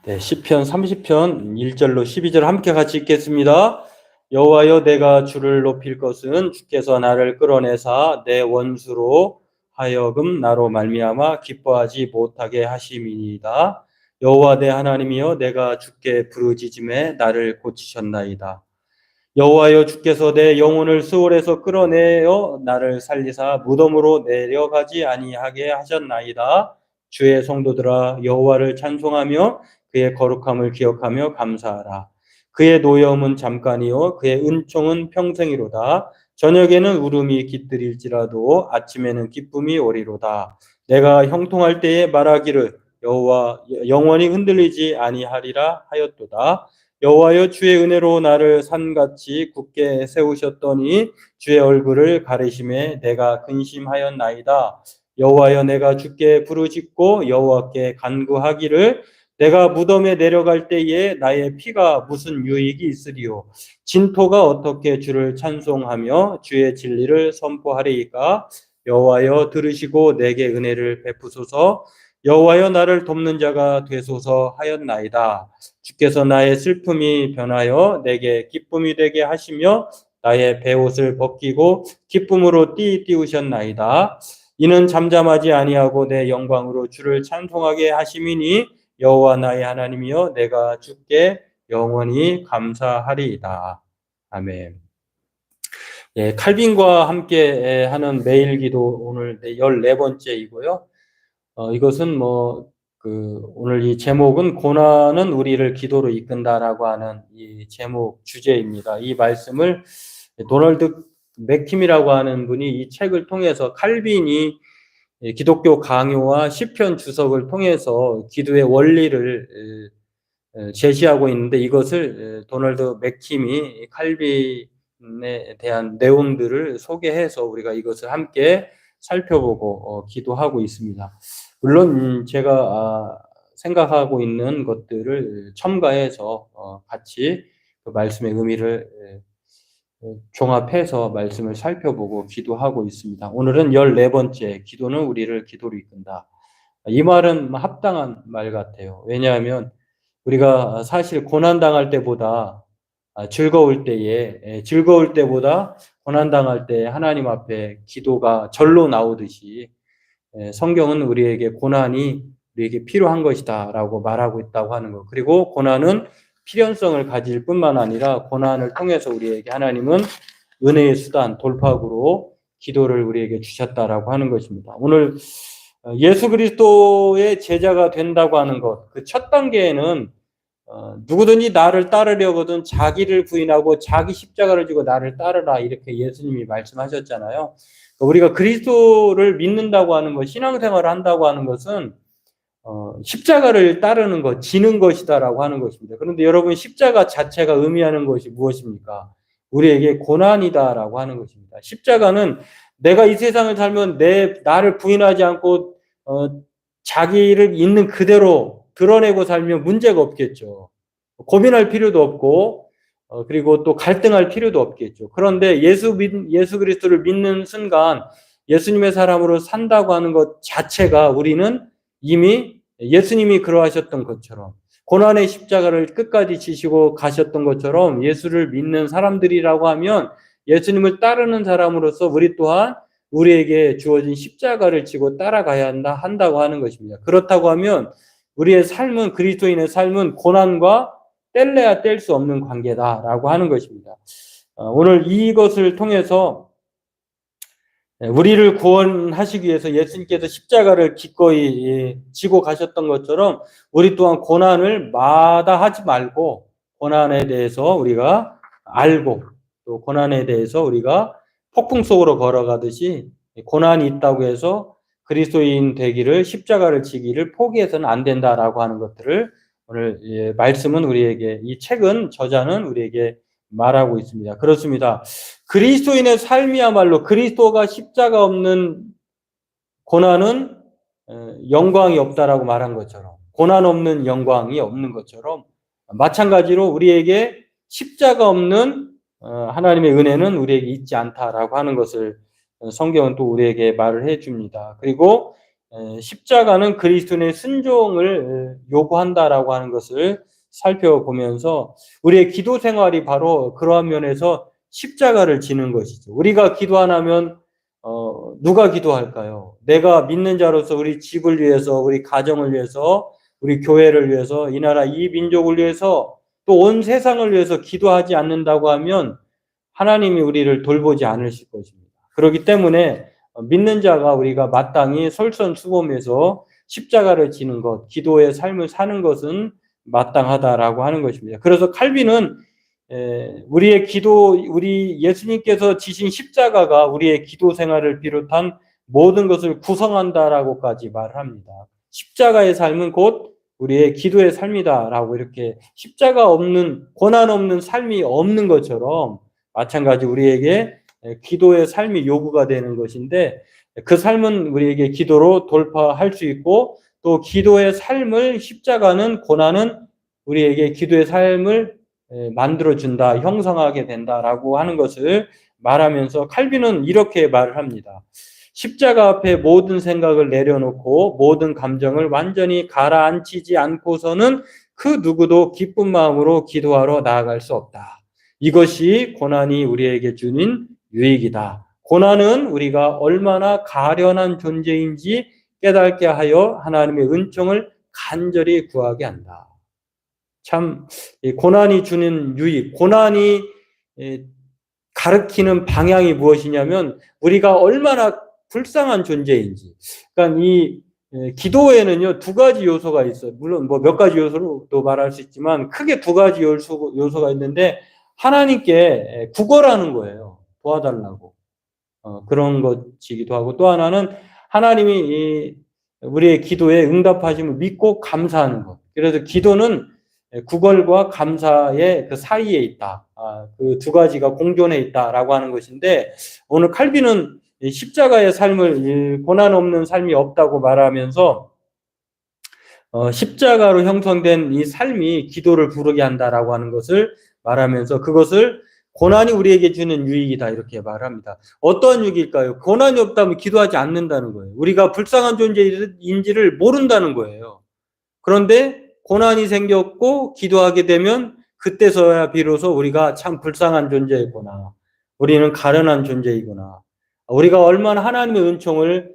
네, 시편 30편 1절로 12절 함께 같이 읽겠습니다. 여호와여, 내가 주를 높일 것은 주께서 나를 끌어내사 내 원수로 하여금 나로 말미암아 기뻐하지 못하게 하심이니이다. 여호와 내 하나님이여, 내가 주께 부르짖음에 나를 고치셨나이다. 여호와여, 주께서 내 영혼을 수월에서 끌어내어 나를 살리사 무덤으로 내려가지 아니하게 하셨나이다. 주의 성도들아, 여호와를 찬송하며 그의 거룩함을 기억하며 감사하라. 그의 노여움은 잠깐이요 그의 은총은 평생이로다. 저녁에는 울음이 깃들일지라도 아침에는 기쁨이 오리로다. 내가 형통할 때에 말하기를 여호와 영원히 흔들리지 아니하리라 하였도다. 여호와여, 주의 은혜로 나를 산같이 굳게 세우셨더니 주의 얼굴을 가리심에 내가 근심하였나이다. 여호와여, 내가 주께 부르짖고 여호와께 간구하기를 내가 무덤에 내려갈 때에 나의 피가 무슨 유익이 있으리요? 진토가 어떻게 주를 찬송하며 주의 진리를 선포하리이까? 여호와여, 들으시고 내게 은혜를 베푸소서. 여호와여, 나를 돕는 자가 되소서 하였나이다. 주께서 나의 슬픔이 변하여 내게 기쁨이 되게 하시며 나의 베옷을 벗기고 기쁨으로 띠우셨나이다. 이는 잠잠하지 아니하고 내 영광으로 주를 찬송하게 하심이니 여호와 나의 하나님이여, 내가 주께 영원히 감사하리이다. 아멘. 예, 칼빈과 함께 하는 매일 기도 오늘 14번째이고요. 이것은 오늘 이 제목은 고난은 우리를 기도로 이끈다라고 하는 이 제목 주제입니다. 이 말씀을 도널드 맥킴이라고 하는 분이 이 책을 통해서 칼빈이 기독교 강요와 시편 주석을 통해서 기도의 원리를 제시하고 있는데, 이것을 도널드 맥킴이 칼빈에 대한 내용들을 소개해서 우리가 이것을 함께 살펴보고 기도하고 있습니다. 물론 제가 생각하고 있는 것들을 첨가해서 같이 그 말씀의 의미를 종합해서 말씀을 살펴보고 기도하고 있습니다. 오늘은 14번째, 기도는 우리를 기도로 이끈다. 이 말은 합당한 말 같아요. 왜냐하면 우리가 사실 고난당할 때보다 즐거울 때보다 고난당할 때 하나님 앞에 기도가 절로 나오듯이, 성경은 우리에게 고난이 우리에게 필요한 것이다라고 말하고 있다고 하는 것. 그리고 고난은 필연성을 가질 뿐만 아니라 고난을 통해서 우리에게 하나님은 은혜의 수단, 돌파구로 기도를 우리에게 주셨다라고 하는 것입니다. 오늘 예수 그리스도의 제자가 된다고 하는 것, 그 첫 단계에는 누구든지 나를 따르려거든 자기를 부인하고 자기 십자가를 지고 나를 따르라, 이렇게 예수님이 말씀하셨잖아요. 우리가 그리스도를 믿는다고 하는 것, 신앙생활을 한다고 하는 것은 십자가를 따르는 것, 지는 것이다라고 하는 것입니다. 그런데 여러분, 십자가 자체가 의미하는 것이 무엇입니까? 우리에게 고난이다라고 하는 것입니다. 십자가는 내가 이 세상을 살면 나를 부인하지 않고 자기를 있는 그대로 드러내고 살면 문제가 없겠죠. 고민할 필요도 없고 그리고 또 갈등할 필요도 없겠죠. 그런데 예수 그리스도를 믿는 순간 예수님의 사람으로 산다고 하는 것 자체가, 우리는 이미 예수님이 그러하셨던 것처럼, 고난의 십자가를 끝까지 지시고 가셨던 것처럼, 예수를 믿는 사람들이라고 하면 예수님을 따르는 사람으로서 우리 또한 우리에게 주어진 십자가를 지고 따라가야 한다고 하는 것입니다. 그렇다고 하면 우리의 삶은, 그리스도인의 삶은 고난과 뗄래야 뗄 수 없는 관계다라고 하는 것입니다. 오늘 이것을 통해서 우리를 구원하시기 위해서 예수님께서 십자가를 기꺼이 지고 가셨던 것처럼, 우리 또한 고난을 마다하지 말고 고난에 대해서 우리가 알고, 또 고난에 대해서 우리가 폭풍 속으로 걸어가듯이, 고난이 있다고 해서 그리스도인 되기를, 십자가를 지기를 포기해서는 안 된다라고 하는 것들을 오늘 말씀은 우리에게, 이 책은, 저자는 우리에게 말하고 있습니다. 그렇습니다. 그리스도인의 삶이야말로 그리스도가 십자가 없는 고난은 영광이 없다라고 말한 것처럼, 고난 없는 영광이 없는 것처럼, 마찬가지로 우리에게 십자가 없는 하나님의 은혜는 우리에게 있지 않다라고 하는 것을 성경은 또 우리에게 말을 해줍니다. 그리고 십자가는 그리스도인의 순종을 요구한다라고 하는 것을 살펴보면서 우리의 기도 생활이 바로 그러한 면에서 십자가를 지는 것이죠. 우리가 기도 안 하면 누가 기도할까요? 내가 믿는 자로서 우리 집을 위해서, 우리 가정을 위해서, 우리 교회를 위해서, 이 나라 이 민족을 위해서 또 온 세상을 위해서 기도하지 않는다고 하면 하나님이 우리를 돌보지 않으실 것입니다. 그렇기 때문에 믿는 자가 우리가 마땅히 솔선수범해서 십자가를 지는 것, 기도의 삶을 사는 것은 마땅하다라고 하는 것입니다. 그래서 칼빈은 우리의 기도, 우리 예수님께서 지신 십자가가 우리의 기도 생활을 비롯한 모든 것을 구성한다라고까지 말합니다. 십자가의 삶은 곧 우리의 기도의 삶이다라고 이렇게 십자가 없는, 고난 없는 삶이 없는 것처럼 마찬가지 우리에게 기도의 삶이 요구가 되는 것인데 그 삶은 우리에게 기도로 돌파할 수 있고 또 기도의 삶을 십자가는 고난은 우리에게 기도의 삶을 만들어준다, 형성하게 된다라고 하는 것을 말하면서 칼빈은 이렇게 말을 합니다. 십자가 앞에 모든 생각을 내려놓고 모든 감정을 완전히 가라앉히지 않고서는 그 누구도 기쁜 마음으로 기도하러 나아갈 수 없다. 이것이 고난이 우리에게 주는 유익이다. 고난은 우리가 얼마나 가련한 존재인지 깨닫게 하여 하나님의 은총을 간절히 구하게 한다. 참 고난이 주는 유익, 고난이 가르치는 방향이 무엇이냐면 우리가 얼마나 불쌍한 존재인지. 그러니까 이 기도에는요 두 가지 요소가 있어요. 물론 뭐 몇 가지 요소로도 말할 수 있지만 크게 두 가지 요소가 있는데 하나님께 구걸하는 거예요. 도와달라고. 그런 것이기도 하고 또 하나는 하나님이 우리의 기도에 응답하심을 믿고 감사하는 것. 그래서 기도는 구걸과 감사의 그 사이에 있다. 그 두 가지가 공존해 있다라고 하는 것인데 오늘 칼빈은 십자가의 삶을 고난 없는 삶이 없다고 말하면서 십자가로 형성된 이 삶이 기도를 부르게 한다라고 하는 것을 말하면서 그것을 고난이 우리에게 주는 유익이다 이렇게 말합니다. 어떠한 유익일까요? 고난이 없다면 기도하지 않는다는 거예요. 우리가 불쌍한 존재인지를 모른다는 거예요. 그런데 고난이 생겼고 기도하게 되면 그때서야 비로소 우리가 참 불쌍한 존재이구나. 우리는 가련한 존재이구나. 우리가 얼마나 하나님의 은총을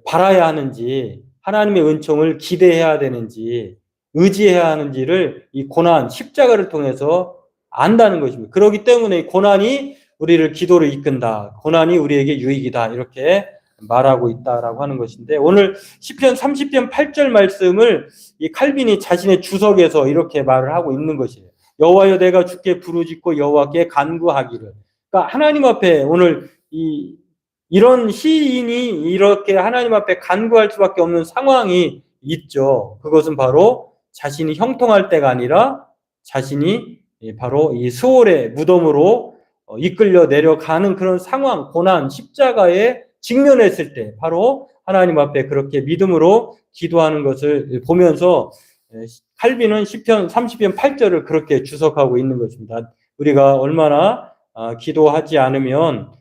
바라야 하는지 하나님의 은총을 기대해야 되는지 의지해야 하는지를 이 고난, 십자가를 통해서 안다는 것입니다. 그렇기 때문에 고난이 우리를 기도로 이끈다. 고난이 우리에게 유익이다. 이렇게 말하고 있다라고 하는 것인데 오늘 시편 30편 8절 말씀을 이 칼빈이 자신의 주석에서 이렇게 말을 하고 있는 것이에요. 여호와여 내가 주께 부르짖고 여호와께 간구하기를. 그러니까 하나님 앞에 오늘 이런 시인이 이렇게 하나님 앞에 간구할 수밖에 없는 상황이 있죠. 그것은 바로 자신이 형통할 때가 아니라 자신이 바로 이 스올의 무덤으로 이끌려 내려가는 그런 상황, 고난, 십자가에 직면했을 때 바로 하나님 앞에 그렇게 믿음으로 기도하는 것을 보면서 칼빈은 시편 30편 8절을 그렇게 주석하고 있는 것입니다. 우리가 얼마나 기도하지 않으면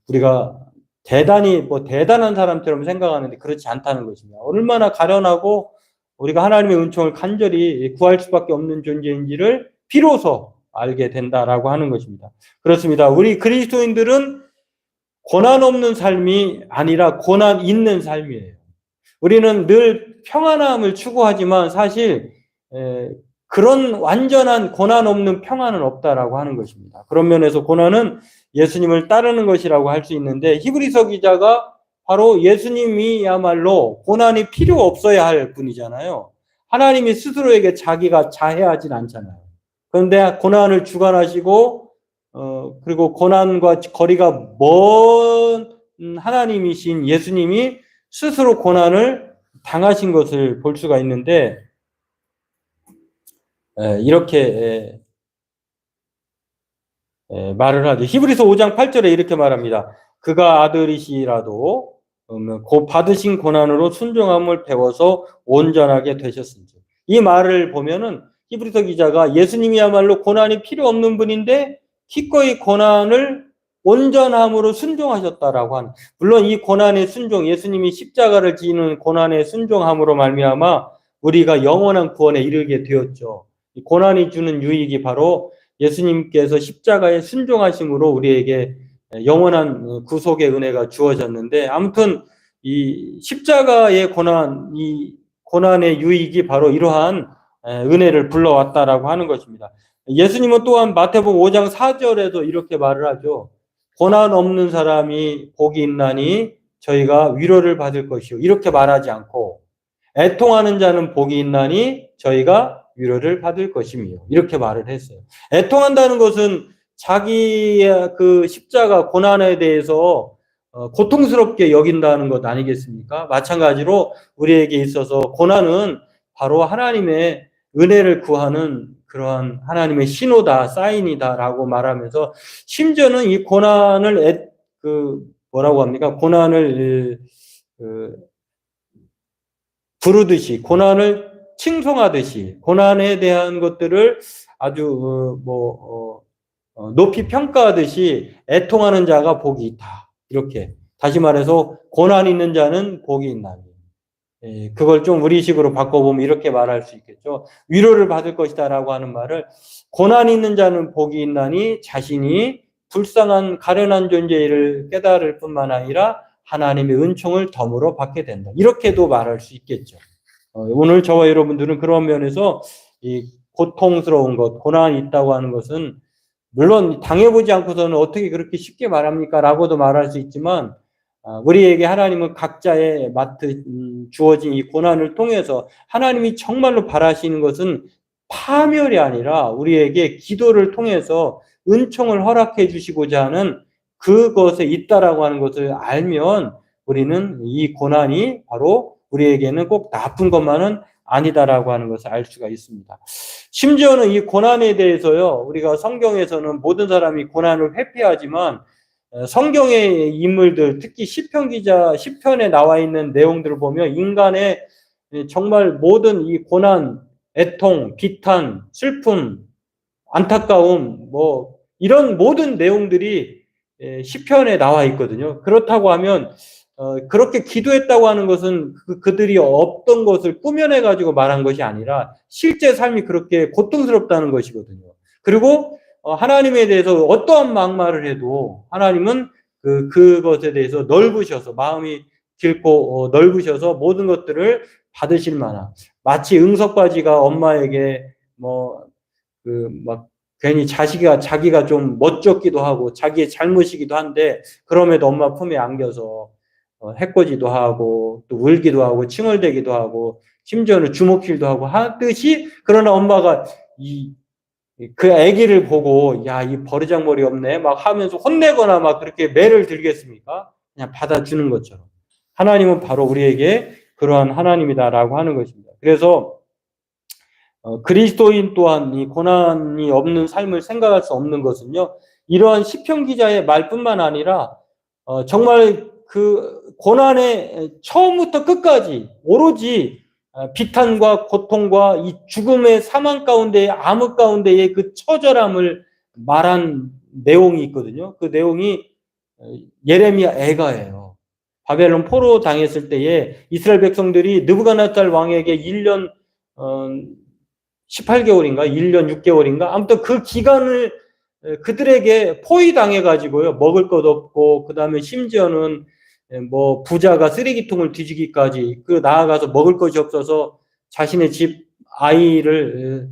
우리가 대단한 사람처럼 생각하는데 그렇지 않다는 것입니다. 얼마나 가련하고 우리가 하나님의 은총을 간절히 구할 수밖에 없는 존재인지를 비로소 알게 된다라고 하는 것입니다. 그렇습니다. 우리 그리스도인들은 고난 없는 삶이 아니라 고난 있는 삶이에요. 우리는 늘 평안함을 추구하지만 사실 그런 완전한 고난 없는 평안은 없다라고 하는 것입니다. 그런 면에서 고난은 예수님을 따르는 것이라고 할 수 있는데 히브리서 기자가 바로 예수님이야말로 고난이 필요 없어야 할 분이잖아요. 하나님이 스스로에게 자기가 자해하진 않잖아요. 그런데 고난을 주관하시고 그리고 고난과 거리가 먼 하나님이신 예수님이 스스로 고난을 당하신 것을 볼 수가 있는데 이렇게 말을 하죠. 히브리서 5장 8절에 이렇게 말합니다. 그가 아들이시라도 곧 받으신 고난으로 순종함을 배워서 온전하게 되셨은지. 이 말을 보면은 히브리서 기자가 예수님이야말로 고난이 필요 없는 분인데 기꺼이 고난을 온전함으로 순종하셨다라고 하는, 물론 이 고난의 순종, 예수님이 십자가를 지는 고난의 순종함으로 말미암아 우리가 영원한 구원에 이르게 되었죠. 이 고난이 주는 유익이 바로 예수님께서 십자가에 순종하심으로 우리에게 영원한 구속의 은혜가 주어졌는데, 아무튼 이 십자가의 고난, 이 고난의 유익이 바로 이러한 은혜를 불러왔다라고 하는 것입니다. 예수님은 또한 마태복음 5장 4절에도 이렇게 말을 하죠. 고난 없는 사람이 복이 있나니 저희가 위로를 받을 것이요. 이렇게 말하지 않고, 애통하는 자는 복이 있나니 저희가 위로를 받을 것이며, 이렇게 말을 했어요. 애통한다는 것은 자기의 그 십자가 고난에 대해서 고통스럽게 여긴다는 것 아니겠습니까? 마찬가지로 우리에게 있어서 고난은 바로 하나님의 은혜를 구하는 그러한 하나님의 신호다, 사인이다라고 말하면서, 심지어는 이 고난을 뭐라고 합니까? 고난을 부르듯이, 고난을 칭송하듯이, 고난에 대한 것들을 아주 높이 평가하듯이 애통하는 자가 복이 있다. 이렇게, 다시 말해서 고난 있는 자는 복이 있나니, 그걸 좀 우리식으로 바꿔보면 이렇게 말할 수 있겠죠. 위로를 받을 것이다라고 하는 말을, 고난 있는 자는 복이 있나니 자신이 불쌍한 가련한 존재를 깨달을 뿐만 아니라 하나님의 은총을 덤으로 받게 된다. 이렇게도 말할 수 있겠죠. 오늘 저와 여러분들은 그런 면에서 이 고통스러운 것, 고난이 있다고 하는 것은, 물론 당해보지 않고서는 어떻게 그렇게 쉽게 말합니까? 라고도 말할 수 있지만, 우리에게 하나님은 각자의 주어진 이 고난을 통해서 하나님이 정말로 바라시는 것은 파멸이 아니라 우리에게 기도를 통해서 은총을 허락해 주시고자 하는 그것에 있다라고 하는 것을 알면, 우리는 이 고난이 바로 우리에게는 꼭 나쁜 것만은 아니다라고 하는 것을 알 수가 있습니다. 심지어는 이 고난에 대해서요, 우리가 성경에서는 모든 사람이 고난을 회피하지만, 성경의 인물들, 특히 시편에 나와 있는 내용들을 보면 인간의 정말 모든 이 고난, 애통, 비탄, 슬픔, 안타까움, 이런 모든 내용들이 시편에 나와 있거든요. 그렇다고 하면 그렇게 기도했다고 하는 것은 그들이 없던 것을 꾸며내 가지고 말한 것이 아니라 실제 삶이 그렇게 고통스럽다는 것이거든요. 그리고 하나님에 대해서 어떠한 막말을 해도 하나님은 그것에 대해서 넓으셔서, 마음이 깊고 넓으셔서 모든 것들을 받으실 만한, 마치 응석바지가 엄마에게 괜히 자기가 좀 멋졌기도 하고 자기의 잘못이기도 한데, 그럼에도 엄마 품에 안겨서 해코지도 하고 또 울기도 하고 칭얼대기도 하고 심지어는 주먹질도 하고 하듯이, 그러나 엄마가 그 아기를 보고 야, 이 버르장머리 없네 막 하면서 혼내거나 막 그렇게 매를 들겠습니까? 그냥 받아주는 것처럼 하나님은 바로 우리에게 그러한 하나님이다라고 하는 것입니다. 그래서 그리스도인 또한 이 고난이 없는 삶을 생각할 수 없는 것은요, 이러한 시편 기자의 말뿐만 아니라 정말 그 고난의 처음부터 끝까지 오로지 비탄과 고통과 이 죽음의 사망 가운데의 암흑 가운데의 그 처절함을 말한 내용이 있거든요. 그 내용이 예레미야 애가예요. 바벨론 포로 당했을 때에 이스라엘 백성들이 느부갓네살 왕에게 1년 18개월인가 1년 6개월인가 아무튼 그 기간을 그들에게 포위당해 가지고요, 먹을 것 없고, 그 다음에 심지어는 부자가 쓰레기통을 뒤지기까지, 나아가서 먹을 것이 없어서 자신의 집 아이를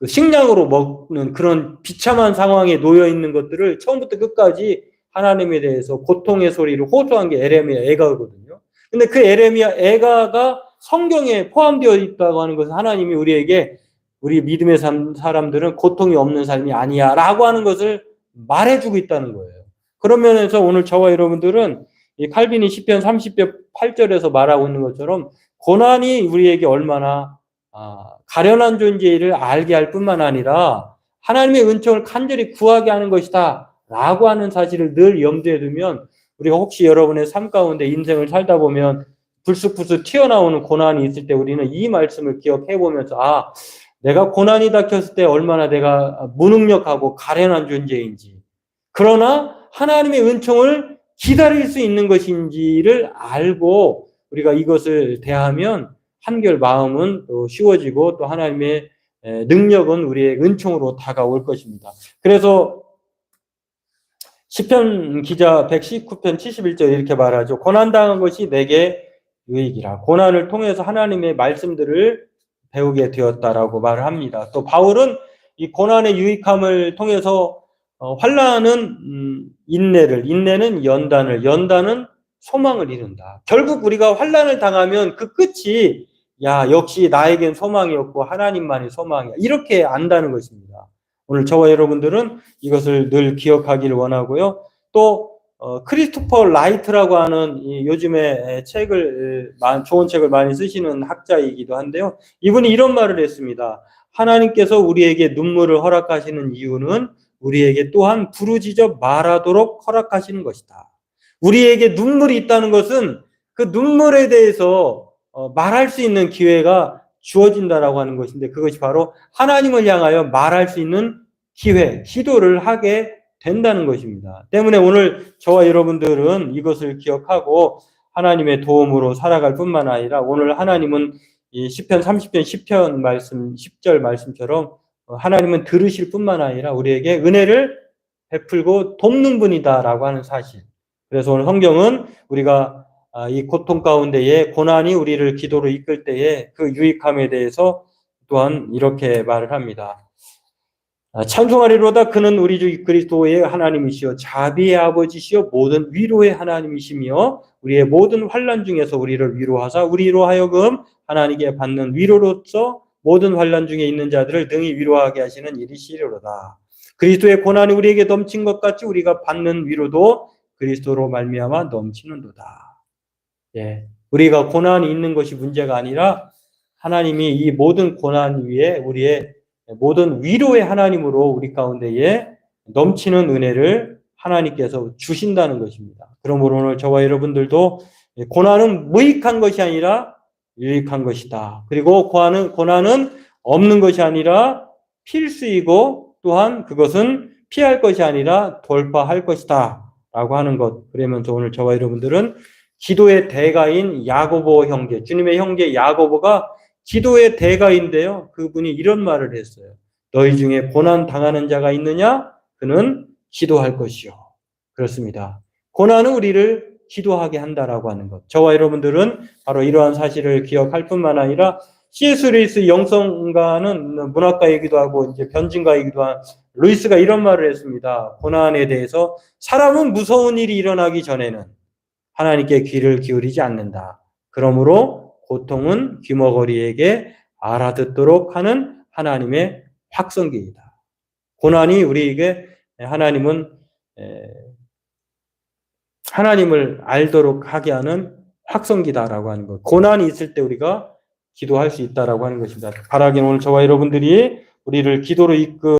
식량으로 먹는 그런 비참한 상황에 놓여 있는 것들을 처음부터 끝까지 하나님에 대해서 고통의 소리를 호소한 게 에레미야 애가거든요. 근데 그 에레미야 애가가 성경에 포함되어 있다고 하는 것은, 하나님이 우리에게, 우리 믿음의 사람들은 고통이 없는 삶이 아니야 라고 하는 것을 말해주고 있다는 거예요. 그런 면에서 오늘 저와 여러분들은 이 칼빈이 시편 30편 8절에서 말하고 있는 것처럼 고난이 우리에게 얼마나 가련한 존재를 알게 할 뿐만 아니라 하나님의 은총을 간절히 구하게 하는 것이다 라고 하는 사실을 늘 염두에 두면, 우리가 혹시 여러분의 삶 가운데 인생을 살다 보면 불쑥불쑥 튀어나오는 고난이 있을 때 우리는 이 말씀을 기억해 보면서, 내가 고난이 닥쳤을 때 얼마나 내가 무능력하고 가련한 존재인지, 그러나 하나님의 은총을 기다릴 수 있는 것인지를 알고 우리가 이것을 대하면 한결 마음은 또 쉬워지고 또 하나님의 능력은 우리의 은총으로 다가올 것입니다. 그래서 시편 기자 119편 71절 이렇게 말하죠. 고난당한 것이 내게 유익이라. 고난을 통해서 하나님의 말씀들을 배우게 되었다라고 말을 합니다. 또 바울은 이 고난의 유익함을 통해서 환난은 인내를, 인내는 연단을, 연단은 소망을 이룬다. 결국 우리가 환난을 당하면 그 끝이 야 역시 나에겐 소망이 없고 하나님만이 소망이야. 이렇게 안다는 것입니다. 오늘 저와 여러분들은 이것을 늘 기억하기를 원하고요. 또 크리스토퍼 라이트라고 하는 요즘에 좋은 책을 많이 쓰시는 학자이기도 한데요. 이분이 이런 말을 했습니다. 하나님께서 우리에게 눈물을 허락하시는 이유는 우리에게 또한 부르짖어 말하도록 허락하시는 것이다. 우리에게 눈물이 있다는 것은 그 눈물에 대해서 말할 수 있는 기회가 주어진다라고 하는 것인데 그것이 바로 하나님을 향하여 말할 수 있는 기회, 시도를 하게 된다는 것입니다. 때문에 오늘 저와 여러분들은 이것을 기억하고 하나님의 도움으로 살아갈 뿐만 아니라 오늘 하나님은 이 시편 30편 10편 말씀 10절 말씀처럼 하나님은 들으실 뿐만 아니라 우리에게 은혜를 베풀고 돕는 분이다라고 하는 사실. 그래서 오늘 성경은 우리가 이 고통 가운데에 고난이 우리를 기도로 이끌 때에 그 유익함에 대해서 또한 이렇게 말을 합니다. 찬송하리로다 그는 우리 주 그리스도의 하나님이시여 자비의 아버지시여 모든 위로의 하나님이시며 우리의 모든 환난 중에서 우리를 위로하사 우리로 하여금 하나님께 받는 위로로서 모든 환난 중에 있는 자들을 능히 위로하게 하시는 일이시리로다. 그리스도의 고난이 우리에게 넘친 것 같이 우리가 받는 위로도 그리스도로 말미암아 넘치는도다. 예, 우리가 고난이 있는 것이 문제가 아니라 하나님이 이 모든 고난 위에 우리의 모든 위로의 하나님으로 우리 가운데에 넘치는 은혜를 하나님께서 주신다는 것입니다. 그러므로 오늘 저와 여러분들도 고난은 무익한 것이 아니라 유익한 것이다. 그리고 고난은 없는 것이 아니라 필수이고 또한 그것은 피할 것이 아니라 돌파할 것이다. 라고 하는 것. 그러면서 오늘 저와 여러분들은 기도의 대가인 야고보 형제, 주님의 형제 야고보가 기도의 대가인데요. 그분이 이런 말을 했어요. 너희 중에 고난 당하는 자가 있느냐? 그는 기도할 것이요. 그렇습니다. 고난은 우리를 기도하게 한다라고 하는 것. 저와 여러분들은 바로 이러한 사실을 기억할 뿐만 아니라 C.S. 루이스 영성가는 문학가이기도 하고 이제 변증가이기도 한 루이스가 이런 말을 했습니다. 고난에 대해서 사람은 무서운 일이 일어나기 전에는 하나님께 귀를 기울이지 않는다. 그러므로 고통은 귀머거리에게 알아듣도록 하는 하나님의 확성기이다. 고난이 우리에게 하나님을 알도록 하게 하는 확성기다라고 하는 것. 고난이 있을 때 우리가 기도할 수 있다라고 하는 것입니다. 바라기는 오늘 저와 여러분들이 우리를 기도로 이끌